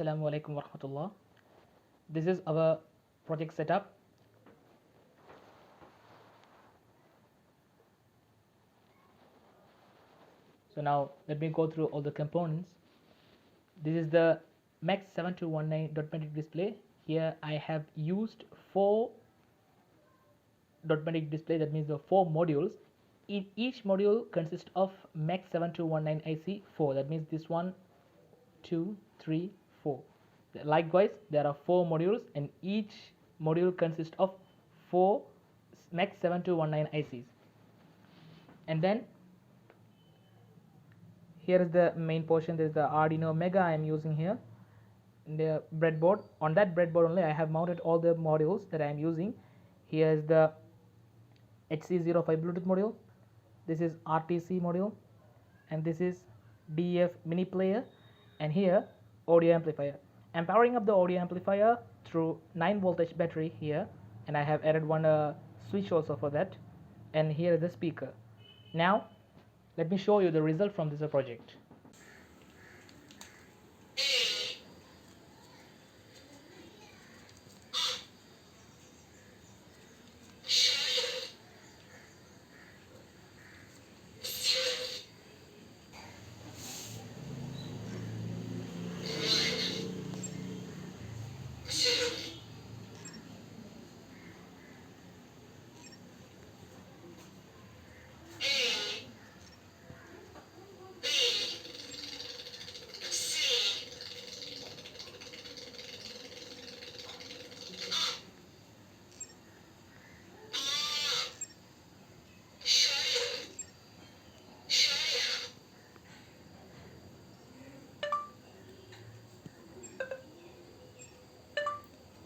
Assalamu alaikum warahmatullah. This is our project setup. So now let me go through all the components. This is the Max7219.metric display. Here I have used 4 .metric display, that means the 4 modules. In each module consists of Max7219 IC 4, that means this 1, 2, 3, 4. Likewise, there are 4 modules and each module consists of 4 Max7219 ICs. And then here is the main portion. There is the Arduino Mega I am using here, the breadboard. On that breadboard only I have mounted all the modules that I am using. Here is the HC05 Bluetooth module, this is RTC module, and this is DF mini player, and here audio amplifier. I'm powering up the audio amplifier through 9 voltage battery here, and I have added one switch also for that, and here is the speaker. Now let me show you the result from this project.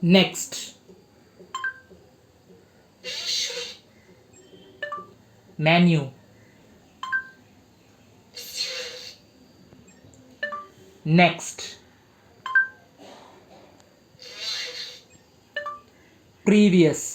Next, menu, next, previous,